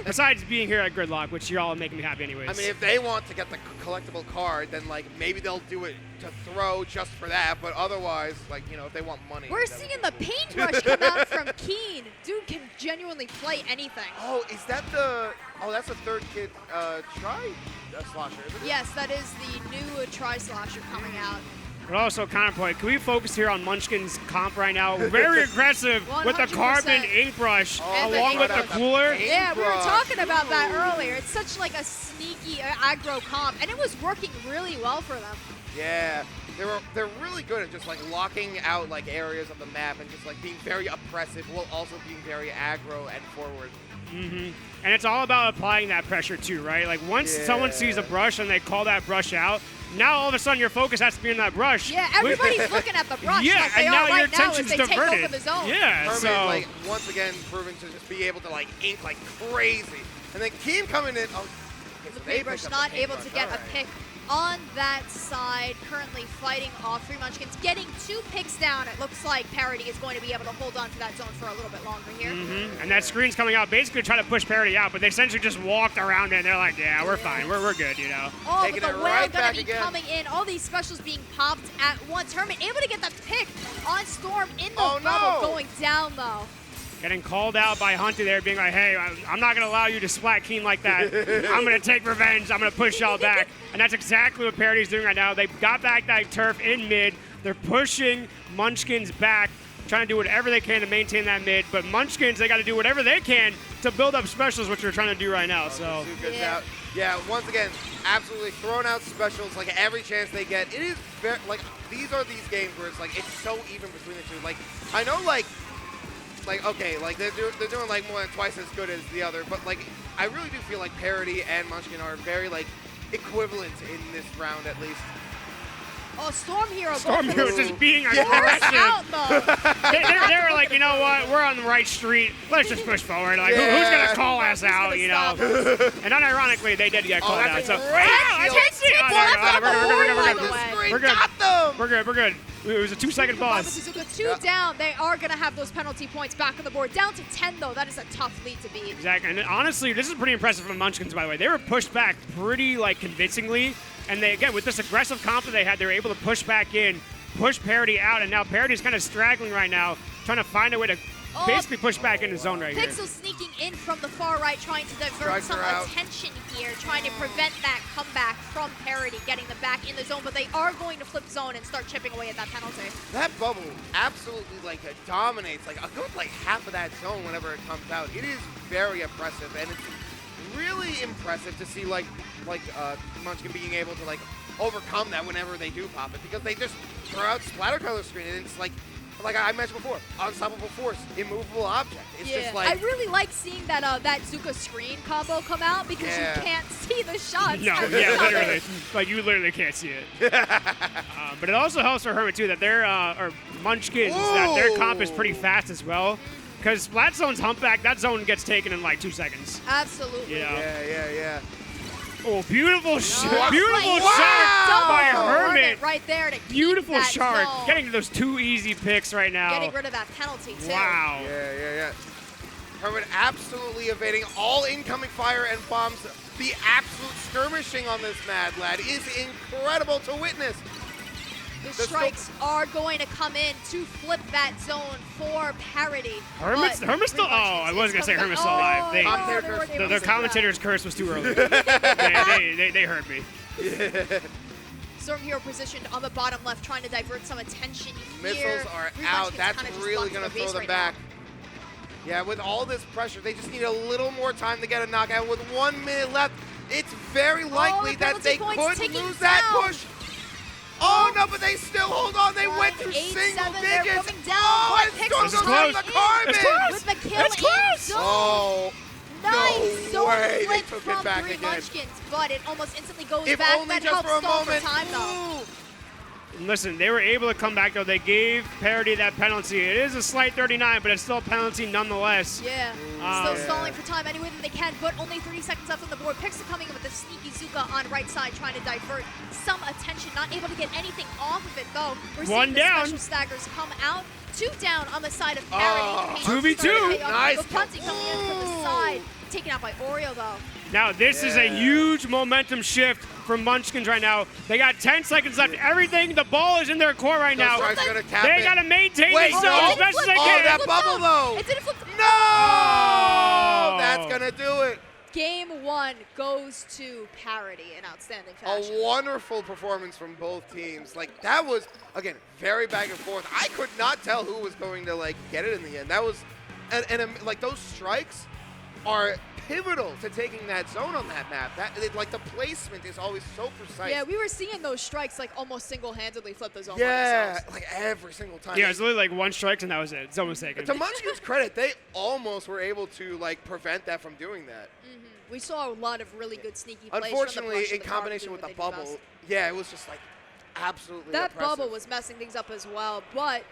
Besides being here at Gridlock, which you're all making me happy anyways. I mean, if they want to get the collectible card, then like maybe they'll do it to throw just for that. But otherwise, like if they want money. We're seeing the paintbrush come out from Keen. Dude can genuinely play anything. Oh, is that the? Oh, that's the third kid slasher, isn't it? Yes, that is the new tri-slasher coming out. But also, counterpoint, can we focus here on Munchkin's comp right now? Very aggressive with the 100%. carbon ink brush And along the with ink the brush. cooler. Yeah, we were talking about that earlier. It's such like a sneaky aggro comp, and it was working really well for them. Yeah, they're really good at just like locking out like areas of the map and just like being very oppressive while also being very aggro and forward. And it's all about applying that pressure too, right? Like once someone sees a brush and they call that brush out, now all of a sudden your focus has to be on that brush. Yeah, everybody's looking at the brush. Yeah, like they and now are your right now as attention's they diverted. take over the zone. Yeah, Herman, so like once again proving to just be able to like ink like crazy, and then Keen coming in. Oh, The they paintbrush picked up not the able paintbrush, to get all a right. pick on that side. Currently fighting off 3 Munchkins, getting 2 picks down. It looks like Parody is going to be able to hold on to that zone for a little bit longer here. and that screen's coming out basically trying to push Parody out, but they essentially just walked around it and they're like, yeah, we're fine, we're good, Oh, Taking but the it whale right gonna back be again. coming in. All these specials being popped at once. Herman able to get the pick on Storm in the Oh, bubble, no. going down though. Getting called out by Hunter there, being like, hey, I'm not going to allow you to splat Keen like that. I'm going to take revenge. I'm going to push y'all back. And that's exactly what Parody's doing right now. They got back that turf in mid. They're pushing Munchkins back, trying to do whatever they can to maintain that mid. But Munchkins, they got to do whatever they can to build up specials, which they're trying to do right now. So Zuka's Yeah. out. Yeah, once again, absolutely throwing out specials like every chance they get. It is very, like these are these games where it's like it's so even between the two. Like I know like okay, like they're doing like more than twice as good as the other, but like I really do feel like Parody and Munchkin are very like equivalent in this round at least. Oh, Storm Hero. Storm going Hero for is just being force aggressive. out though. They were like, you know what? We're on the right street. Let's just push forward. Like, who's going to call us out, gonna you know? stop us? And unironically, they did get called out. that's So, a great I shield. can't see it. Well, that's on the board, by the The way. screen We're good. got them. We're good. It was a 2-second pause. Zuka 2 down. They are going to have those penalty points back on the board. Down to 10 though. That is a tough lead to beat. Exactly. And honestly, this is pretty impressive from Munchkins, by the way. They were pushed back pretty, like, convincingly. And they, again, with this aggressive comp that they had, they were able to push back in, push Parody out, and now Parody's kind of straggling right now, trying to find a way to basically push back into zone right here. Pixel sneaking in from the far right, trying to divert Strikes some her out. attention here, trying to prevent that comeback from Parody, getting them back in the zone, but they are going to flip zone and start chipping away at that penalty. That bubble absolutely like dominates like a good like half of that zone whenever it comes out. It is very impressive, and it's really impressive to see like Munchkin being able to like overcome that whenever they do pop it, because they just throw out splatter color screen and it's like I mentioned before, unstoppable force, immovable object. It's just like I really like seeing that that Zuka screen combo come out because Yeah. you can't see the shots. No, as yeah, they're coming. literally. Like, you literally can't see it. But it also helps for Hermit, too, that their, or Munchkins, that their comp is pretty fast as well. Because Splat Zone's humpback, that zone gets taken in like 2 seconds. Absolutely. You know? yeah. Oh, beautiful shot. Beautiful Like, shot double by Hermit Hermit. right there to keep Beautiful that shot. zone. Getting those 2 easy picks right now. Getting rid of that penalty too. Wow. Yeah. Hermit absolutely evading all incoming fire and bombs. The absolute skirmishing on this Mad Lad is incredible to witness. The strikes are going to come in to flip that zone for Parody. Hermit's still. Oh, I was gonna say Hermit's still alive. The commentator's curse was too early. they heard me. Storm Hero positioned on the bottom left, trying to divert some attention here. Missiles are Three out. Munchkins That's kinda just really locked going to their throw base them right back. Yeah, with all this pressure, they just need a little more time to get a knockout. With 1 minute left, it's very likely the that penalty they points could ticking lose that down. push. Oh, no, but they still hold on. They went to 8-7, single they're digits. coming down, Oh, but and Pixel's Storm close. the carbon. It's close. With the kill It's close. in zone. Oh, Nice no zone way. They flip took from it back 3 again. Munchkins, but it almost instantly goes If back. only That just helps for a stall moment. for time, though. Ooh. Listen, they were able to come back, though. They gave Parody that penalty. It is a slight 39, but it's still a penalty nonetheless. Yeah, Yeah. still stalling for time any way that they can, but only 30 seconds left on the board. Pixel coming in with the sneaky Zuka on right side, trying to divert some attention. Not able to get anything off of it, though. We're seeing One the down. special staggers come out. 2 down on the side of Parody. Oh, Paint 2v2. starting to pay off. Nice The punting coming in from the side taken out by Oreo, though. Now, this is a huge momentum shift from Munchkins right now. They got 10 seconds left. Everything, the ball is in their court right now. They got to maintain Wait, this no. zone as best as they Oh, can. that bubble, though. It didn't flip. No! Oh. That's going to do it. Game 1 goes to Parody in outstanding fashion. A wonderful performance from both teams. Like, that was, again, very back and forth. I could not tell who was going to, like, get it in the end. That was, like, those strikes are pivotal to taking that zone on that map. Like, the placement is always so precise. Yeah, we were seeing those strikes, like, almost single-handedly flip the zone. Yeah, like, every single time. Yeah, it was literally like one strike, and that was it. Zone was taken. To Munchkins' credit, they almost were able to, like, prevent that from doing that. We saw a lot of really good sneaky plays. Unfortunately, from the in combination with the bubble, yeah, it was just, like, absolutely that oppressive. bubble was messing things up as well, but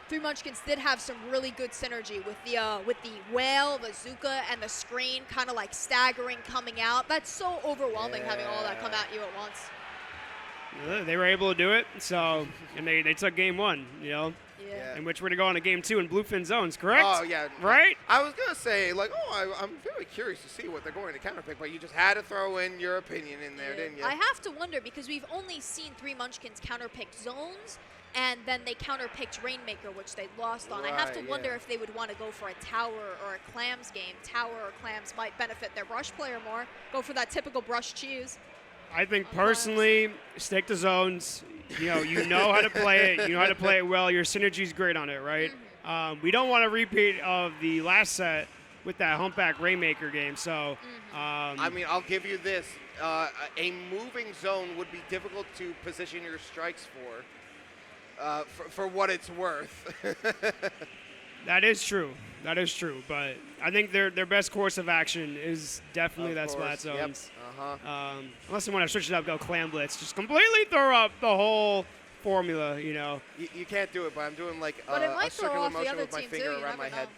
Three Munchkins did have some really good synergy with the whale, the Zuka, and the screen kind of like staggering coming out. That's so overwhelming having all that come at you at once. They were able to do it, so and they took game 1, you know. Yeah. In which we're going to go on to game 2 in Bluefin zones, correct? Oh, yeah. Right? I was going to say, like, I'm very curious to see what they're going to counterpick, but you just had to throw in your opinion in there, didn't you? I have to wonder because we've only seen Three Munchkins counterpick zones, and then they counterpicked Rainmaker, which they lost on. I have to wonder if they would want to go for a tower or a clams game. Tower or clams might benefit their brush player more. Go for that typical brush cheese. I think personally, stick to zones. You know how to play it. You know how to play it well. Your synergy's great on it, right? We don't want a repeat of the last set with that humpback Rainmaker game. So, I mean, I'll give you this: a moving zone would be difficult to position your strikes for what it's worth. that is true. That is true. But I think their best course of action is definitely that splat zones. Yep. Unless they want to switch it up, go clam blitz, just completely throw up the whole formula. You know. You can't do it, but I'm doing like a circular motion with my finger around my head.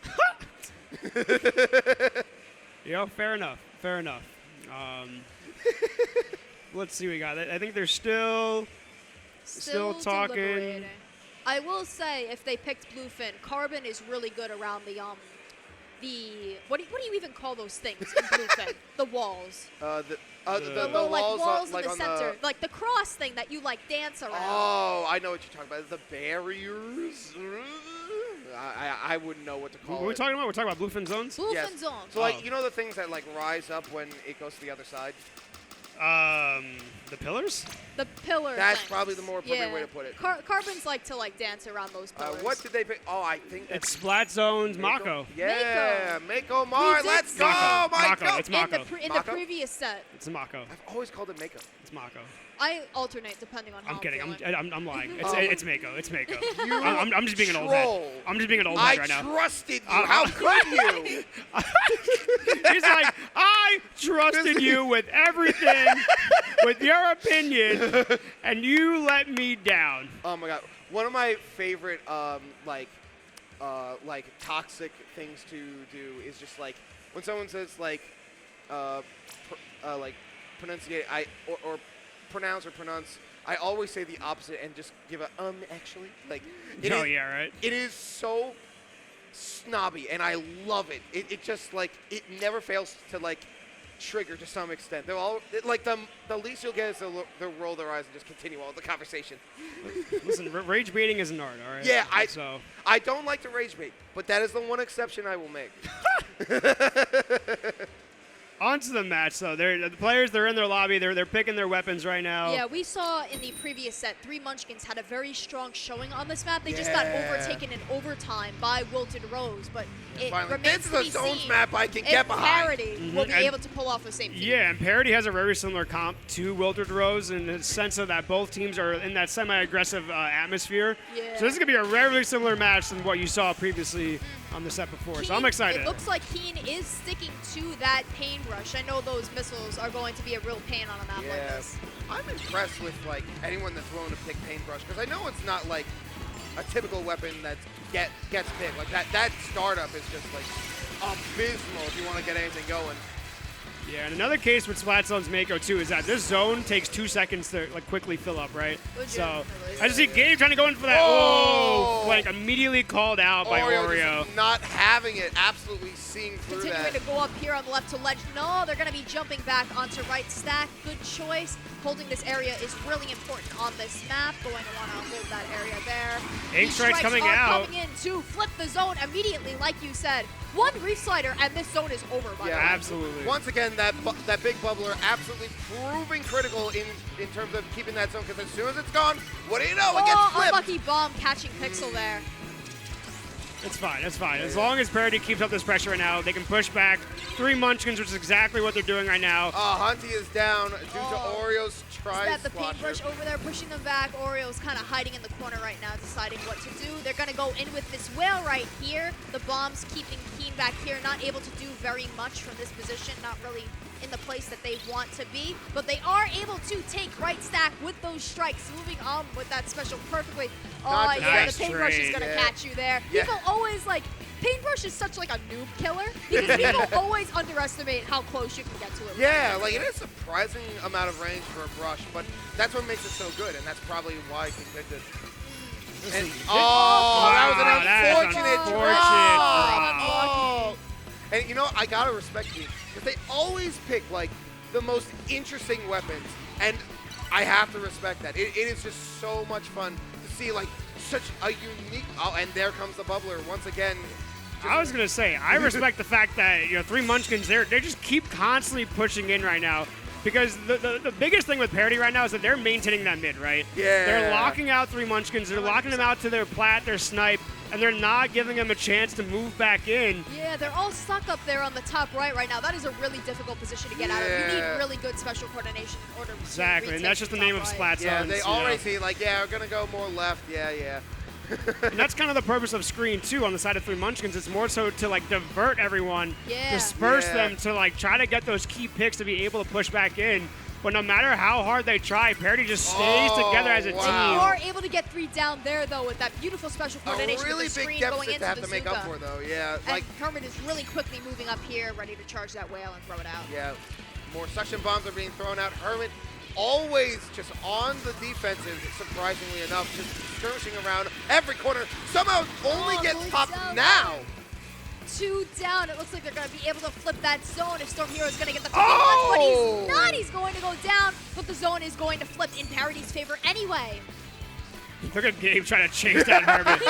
Fair enough. Fair enough. Let's see what we got. I think they're still talking. Deliberating. I will say, if they picked Bluefin, Carbon is really good around the what do you even call those things in Bluefin? The walls. The little walls like in the on center, like the cross thing that you like dance around. Oh, I know what you're talking about. The barriers. I wouldn't know what to call it. What are we talking about? We're talking about Bluefin zones. Bluefin zones. So like, you know the things that like rise up when it goes to the other side? The pillars? The pillars. That's probably the more appropriate way to put it. Carbons like to like dance around those pillars. What did they pick? Oh, I think that's It's splat zones, Mako. Yeah, Mako Mar. Let's go, Mako. It's Mako. In the previous set. It's Mako. I've always called it Mako. It's Mako. I alternate depending on how I'm kidding. feeling. I'm lying. It's Mako. It's Mako. You I'm just being an old head. I'm just being an old head right now. I trusted you. How could you? He's like, I trusted you with everything, with your opinion, and you let me down. Oh my God! One of my favorite like toxic things to do is just like when someone says like pronunciate or pronounce or pronounce. I always say the opposite and just give a actually like. Yeah, right. It is so snobby and I love it. It just like it never fails to like trigger to some extent. They're all like the least you'll get is they'll roll their eyes and just continue on with the conversation. Listen, rage baiting is an art, all right? Yeah, I don't like to rage bait, but that is the one exception I will make. On to the match, though. The players, they're in their lobby. They're picking their weapons right now. Yeah, we saw in the previous set, Three Munchkins had a very strong showing on this map. They just got overtaken in overtime by Wilted Rose, but it remains to be This is a zones seen map I can if get behind. Parody will be able to pull off the same team. Yeah, and Parody has a very similar comp to Wilted Rose in the sense of that both teams are in that semi-aggressive atmosphere. Yeah. So this is going to be a very similar match than what you saw previously on the set before. Keen, so I'm excited. It looks like Keen is sticking to that paintbrush. I know those missiles are going to be a real pain on a map like this. I'm impressed with like anyone that's willing to pick paintbrush because I know it's not like a typical weapon that gets picked. Like that startup is just like abysmal if you want to get anything going. Yeah, and another case with Splat Zone's Mako too is that this zone takes 2 seconds to like quickly fill up, right? So I just see Gabe trying to go in for that. Oh, like immediately called out by Oreo. Just not having it, absolutely seeing through Continuing that. to go up here on the left to ledge. No, they're going to be jumping back onto right stack. Good choice. Holding this area is really important on this map. Going to want to hold that area there. Ink strikes coming out. Coming in to flip the zone immediately, like you said. One reef slider and this zone is over. By the way. Absolutely. Once again, that big bubbler absolutely proving critical in terms of keeping that zone, because as soon as it's gone, what do you know? It gets flipped. Unlucky bomb catching Pixel there. It's fine. It's fine. As long as Parody keeps up this pressure right now, they can push back 3 Munchkins, which is exactly what they're doing right now. Hunty is down due to Oreo's try. Is that the paintbrush over there pushing them back? Oreo's kind of hiding in the corner right now, deciding what to do. They're going to go in with this whale right here. The bombs keeping Keen back here, not able to do very much from this position, not really in the place that they want to be, but they are able to take right stack with those strikes, moving on with that special perfectly. Oh, yeah, the paintbrush is going to catch you there. Yeah. People always like, paintbrush is such like a noob killer because people always underestimate how close you can get to it. Yeah, like it is a surprising amount of range for a brush, but that's what makes it so good, and that's probably why he picked it. And, that was an unfortunate drop. Oh. And you know, I gotta respect you, because they always pick like the most interesting weapons, and I have to respect that. It is just so much fun to see like such a unique. Oh, and there comes the bubbler once again. I was gonna say, I respect the fact that 3 Munchkins, they just keep constantly pushing in right now, because the biggest thing with Parody right now is that they're maintaining that mid, right? Yeah. They're locking out 3 Munchkins, they're locking them out to their plat, their snipe, and they're not giving them a chance to move back in. Yeah, they're all stuck up there on the top right now. That is a really difficult position to get out of. You need really good special coordination in order to Exactly, and that's just the name of Splat Zones. Yeah, they already see like, we're gonna go more left. Yeah. And that's kind of the purpose of screen too on the side of 3 Munchkins. It's more so to like divert everyone, disperse them to like try to get those key picks to be able to push back in. But no matter how hard they try, Parody just stays together as a team. You are able to get 3 down there though with that beautiful special coordination. A really with the big screen going deficit into to have the to make up for though. Yeah, and Hermit is really quickly moving up here, ready to charge that whale and throw it out. Yeah, more suction bombs are being thrown out. Hermit always just on the defensive, surprisingly enough, just skirmishing around every corner. Somehow only gets popped now. 2 down. It looks like they're going to be able to flip that zone if Storm Hero is going to get the 51, but he's not. He's going to go down, but the zone is going to flip in Parody's favor anyway. Look at Gabe trying to chase down Hermit.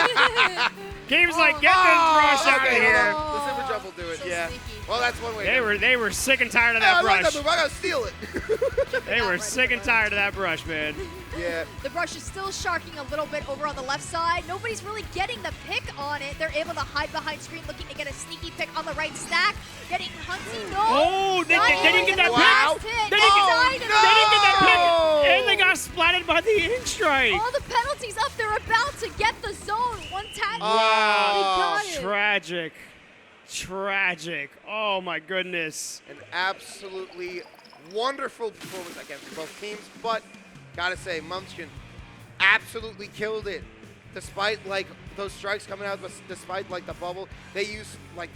Gabe's like, get this brush out of here. The super jump will do it, So yeah. sneaky. Well, that's one way. They were sick and tired of that brush. I like that move. I gotta steal it. They were sick and tired of that brush, man. Yeah. The brush is still sharking a little bit over on the left side. Nobody's really getting the pick on it. They're able to hide behind screen, looking to get a sneaky pick on the right stack. Getting Hunty. No. Oh, they didn't get that Wow. pick. They didn't get that pick. And they got splatted by the ink strike. All the penalties up. They're about to get the zone. One tag. Wow. They got it. Tragic. Oh, my goodness. An absolutely wonderful performance again for both teams, but gotta say, Munchkin absolutely killed it. Despite like those strikes coming out, despite like the bubble, they used like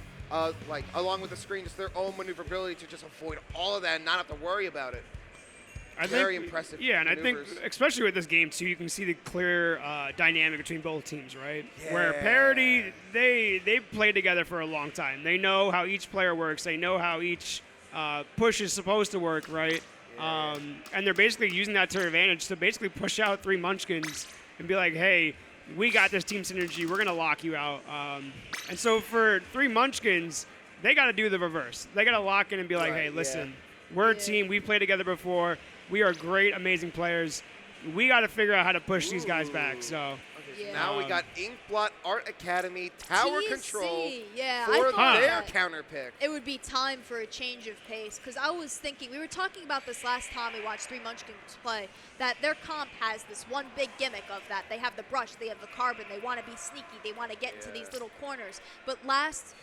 along with the screen, just their own maneuverability to just avoid all of that and not have to worry about it. Very impressive. Yeah, and maneuvers. I think, especially with this game too, you can see the clear dynamic between both teams, right? Where Parody, they played together for a long time. They know how each player works. They know how each push is supposed to work, right? And they're basically using that to their advantage to basically push out 3 Munchkins and be like, hey, we got this team synergy. We're going to lock you out. And so for 3 Munchkins, they got to do the reverse. They got to lock in and be like, hey, listen, we're a team. We played together before. We are great, amazing players. We got to figure out how to push these guys back. So now we got Inkblot Art Academy Tower TC, Control yeah, for I their thought counter pick. it would be time for a change of pace, because I was thinking, we were talking about this last time we watched 3 Munchkins play, that their comp has this one big gimmick of that. They have the brush, they have the carbon, they want to be sneaky, they want to get into these little corners. But last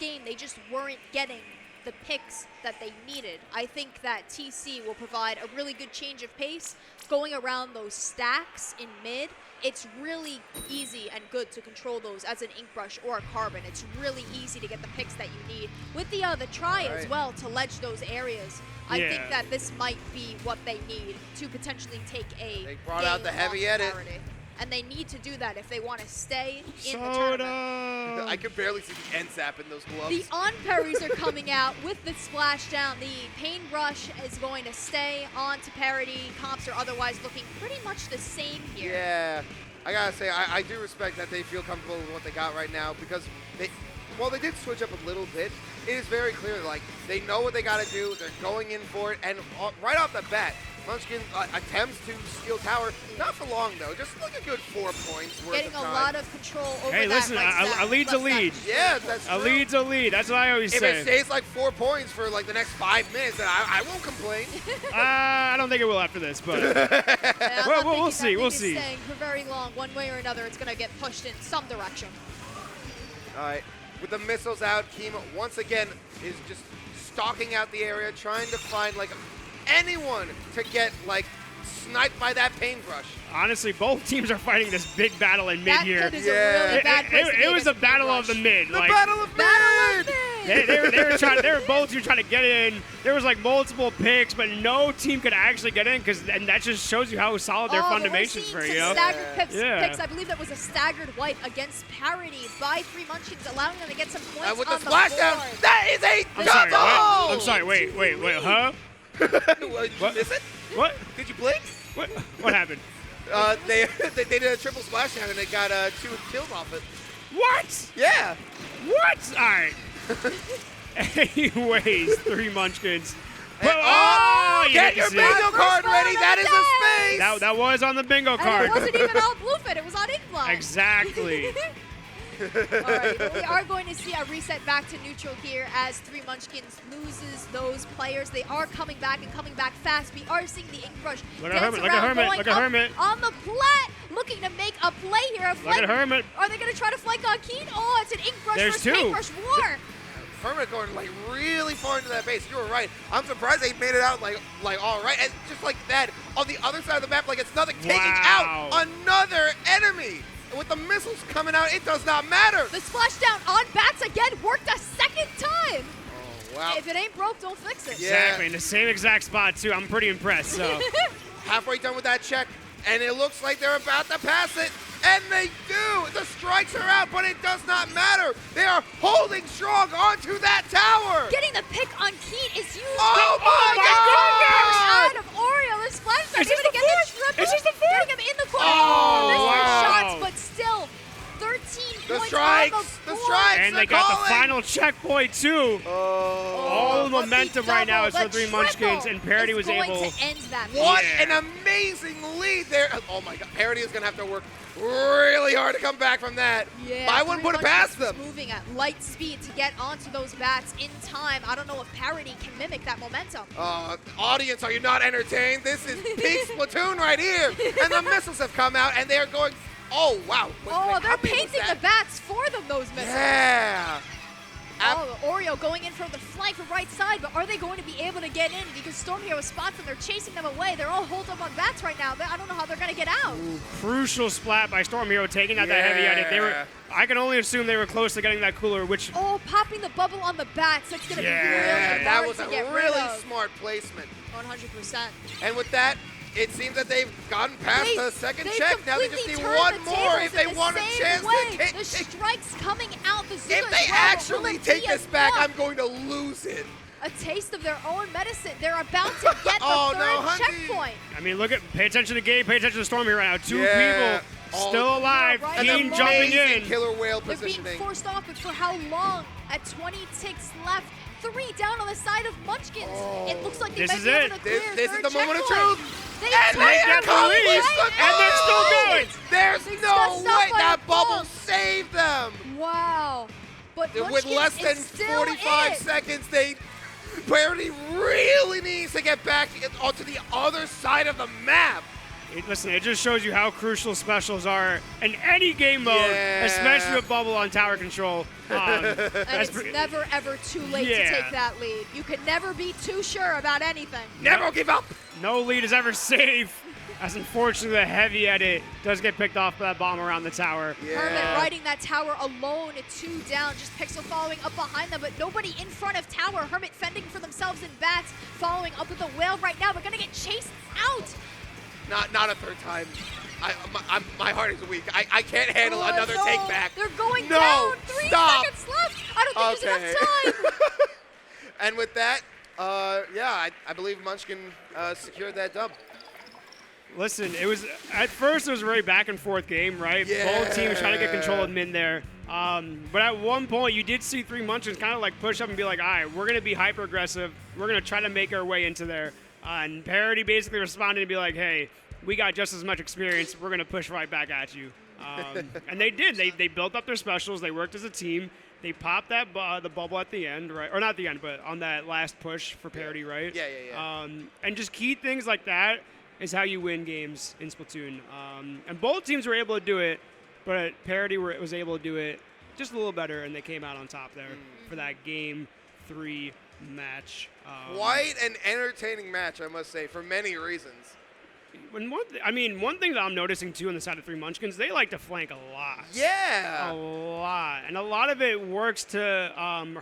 game, they just weren't getting the picks that they needed. I think that TC will provide a really good change of pace going around those stacks in mid. It's really easy and good to control those as an ink brush or a carbon. It's really easy to get the picks that you need. With the try as well to ledge those areas. I think that this might be what they need to potentially take a They brought out the heavy edit. Parody. And they need to do that if they want to stay in the Soda. tournament. I could barely see the end zap in those gloves. The on-parries are coming out with the splashdown. The paintbrush is going to stay on to Parody. Comps are otherwise looking pretty much the same here. Yeah, I gotta say, I do respect that they feel comfortable with what they got right now because while they did switch up a little bit, it is very clear, like, they know what they gotta do, they're going in for it, and right off the bat, Munchkin attempts to steal tower, not for long though, just like a good 4 points worth Getting of time. a lot of control over Hey, that listen, right stack, a lead's a left lead. stack. Yeah, that's A true. lead's a lead. That's what I always If say. it stays like 4 points for like the next 5 minutes, then I won't complain. I don't think it will after this, but Yeah, I'm Well, not we'll thinking see, that lead we'll is see. staying for very long. One way or another, it's going to get pushed in some direction. All right, with the missiles out, Keem once again is just stalking out the area, trying to find like anyone to get like sniped by that paintbrush. honestly, both teams are fighting this big battle in mid That here. pit is a really bad place to be It was a against battle of paintbrush. the mid. The Like, Battle of Battle of Mid! Mid! they were both teams trying to get in. There was like multiple picks, but no team could actually get in and that just shows you how solid their but we're fundamentals seeing were. some You know, staggered picks. Yeah. I believe that was a staggered wipe against Parody by 3 Munchkins, allowing them to get some points With on the splashdown, board. that is a I'm sorry. double! What? I'm sorry. Wait. Huh? Did you What? miss it? What? Did you blink? What happened? They did a triple splashdown and they got 2 kills off it. What? Yeah. What? All right. Anyways, 3 Munchkins. Oh, you get didn't your see it. bingo card First ready. round That of is the a space. That was on the bingo And card. it wasn't even all Bluefit, it was on Inkblind. Exactly. All right, but we are going to see a reset back to neutral here as 3 Munchkins loses those players. They are coming back and coming back fast. We are seeing the ink brush Look at dance Hermit, look at around, Hermit, going look at up Hermit. on the plat, looking to make a play here. Look at Hermit. Are they going to try to flank on Keen? Oh, it's an ink brush There's versus 2. paintbrush war. Hermit going like really far into that base. You were right. I'm surprised they made it out like all right. And just like that, on the other side of the map, like it's nothing, taking Wow. out another enemy. And with the missiles coming out, it does not matter. The splashdown on bats again worked a second time. Oh, wow. If it ain't broke, don't fix it. Yeah. Exactly. In the same exact spot too. I'm pretty impressed. So. Halfway done with that check, and it looks like they're about to pass it. And they do! The strikes are out, but it does not matter! They are holding strong onto that tower! Getting the pick on Keen is huge. Oh my God! Out of Oreo, this splashdown. Is this Even to the get the fourth? triple. Is this the fourth? Getting him in the corner. Oh, Missed their wow. shots, but still 13 The points strikes! on The board. strikes! And they they're got the calling. final checkpoint too. All the But momentum the right now is double, for 3 the Munchkins, triple and Parody is was going able. to end that. What Yeah. an amazing lead there! Oh my God, Parody is gonna have to work really hard to come back from that. Yeah, But I wouldn't 3 put it past Munchkins them. moving at light speed to get onto those bats in time. I don't know if Parody can mimic that momentum. Audience, are you not entertained? This is peak Splatoon right here. And the missiles have come out, and they're going. Oh wow! Wait, Oh, how they're big was painting that? the bats for them, those missiles. Yeah. Oh, Oreo going in from the flank from right side, but are they going to be able to get in? Because Storm Hero spots them, they're chasing them away. They're all holed up on bats right now. I don't know how they're going to get out. Crucial splat by Storm Hero taking out that heavy edit. I can only assume they were close to getting that cooler, which Oh, popping the bubble on the bats. That's going to Yeah. be really That hard was to a get rid really of. smart placement. 100%. And with that, it seems that they've gotten past They- the second they check. Now they just completely need turned one the more tables if they in the want a same chance way. to The kick. strikes coming out. The If Zugas they will actually it take be this back, enough? I'm going to lose it. A taste of their own medicine. They're about to get the Oh, third no, Hunty. checkpoint. I mean, pay attention to the game, pay attention to Storm Hero right now. 2 Yeah. people still alive. right. An Keen jumping amazing in. killer whale They're being positioning. forced off, but for how long? At 20 ticks left. 3 down on the side of Munchkins. It looks like they This might is be able it. to clear This is third the moment of checkpoint. truth. They And took they it got the right lead. now. And they're still going. There's They no got stopped way by that the bubble ball. saved them. Wow. But With Munchkins less than is still 45 it. seconds, Parody really needs to get back onto the other side of the map. Listen, it just shows you how crucial specials are in any game mode, Yeah. especially with bubble on tower control. And it's never, ever too late to Yeah. take that lead. You can never be too sure about anything. Never give up. No lead is ever safe, as unfortunately the heavy edit does get picked off by that bomb around the tower. Yeah. Hermit riding that tower alone, 2 down, just Pixel following up behind them, but nobody in front of tower. Hermit fending for themselves in bats, following up with the whale right now, but gonna get chased out. Not a third time. My heart is weak. I can't handle Oh, another no. take back. They're going No, down. 3 stop. seconds left. I don't think there's enough time. And with that, I believe Munchkin secured that dub. Listen, at first it was a very back and forth game, right? Yeah. Both teams trying to get control of mid there. But at one point you did see 3 Munchkins kind of like push up and be like, all right, we're going to be hyper aggressive. We're going to try to make our way into there. And Parody basically responded and be like, hey, we got just as much experience. We're going to push right back at you. And they did. They built up their specials. They worked as a team. They popped that the bubble at the end, right? Or not the end, but on that last push for Parody, right? Yeah. And just key things like that is how you win games in Splatoon. And both teams were able to do it, but Parody was able to do it just a little better, and they came out on top there for that Game 3 match. Quite an entertaining match, I must say, for many reasons. One thing that I'm noticing too on the side of 3 Munchkins, they like to flank a lot. Yeah. A lot. And a lot of it works to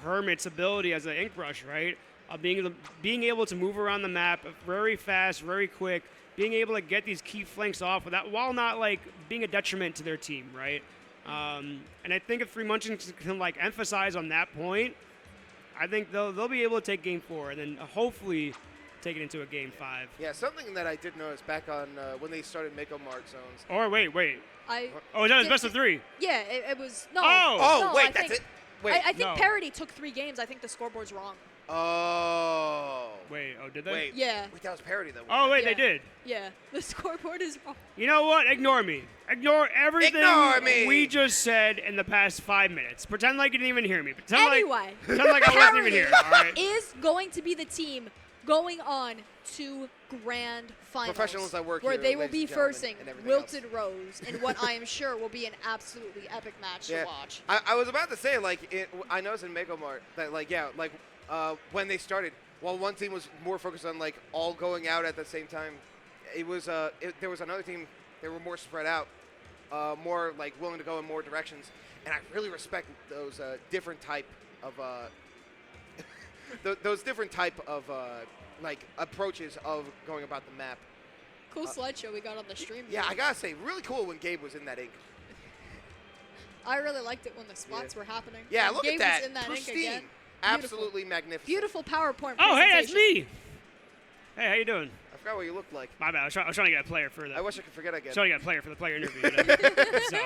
Hermit's ability as an ink brush, right? Being able to move around the map very fast, very quick, being able to get these key flanks off while not like being a detriment to their team, right? And I think if 3 Munchkins can like emphasize on that point, I think they'll be able to take Game 4 and then hopefully take it into a Game 5. Yeah, something that I did notice back on when they started Mako Mart zones. Or wait. Oh, is that his best of 3? Yeah, it was. No. Oh! No, Wait, I that's think, it? Wait. I think no. Parody took 3 games. I think the scoreboard's wrong. Oh. Wait, did they? Wait. Yeah. Wait, that was Parody, though. Oh, wait, Yeah. they did. Yeah, the scoreboard is wrong. You know what? Ignore me. Ignore everything Ignore me. we just said in the past 5 minutes. Pretend like you didn't even hear me. Pretend Anyway, pretend like I wasn't even here, all right? is going to be the team going on to grand finals. Professionals that work where here, they will ladies be and gentlemen, versing and everything Wilted Rose in what I am sure will be an absolutely epic match to watch. I was about to say, I noticed in Mako Mart that, when they started, while one team was more focused on, all going out at the same time, there was another team, they were more spread out, more, willing to go in more directions. And I really respect those different type of, approaches of going about the map. Cool slideshow we got on the stream. Yeah, I gotta say, really cool when Gabe was in that ink. I really liked it when the spots were happening. Yeah, When look Gabe at that. was in that ink Pristine. again. Absolutely magnificent. Beautiful PowerPoint Oh, hey, that's presentation. me. Hey, how you doing? I forgot what you looked like. My bad. I was trying to get a player for I wish I could forget again. Trying to get a player for the player interview. So,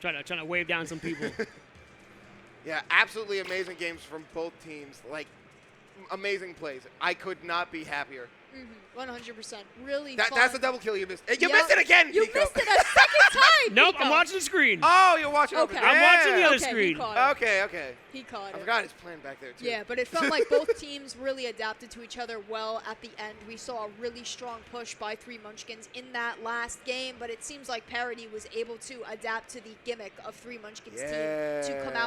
trying to wave down some people. Yeah, absolutely amazing games from both teams. Amazing plays. I could not be happier. 100%. Really fun. That's a double kill you missed. You Yep. missed it again, You Nico. missed it a second time, Nope, Nico. I'm watching the screen. Oh, you're watching over Okay. there. I'm watching the other Okay, screen. He caught it. Okay. He caught I it. forgot his plan back there, too. Yeah, but it felt like both teams really adapted to each other well at the end. We saw a really strong push by 3 Munchkins in that last game, but it seems like Parody was able to adapt to the gimmick of 3 Munchkins team to come out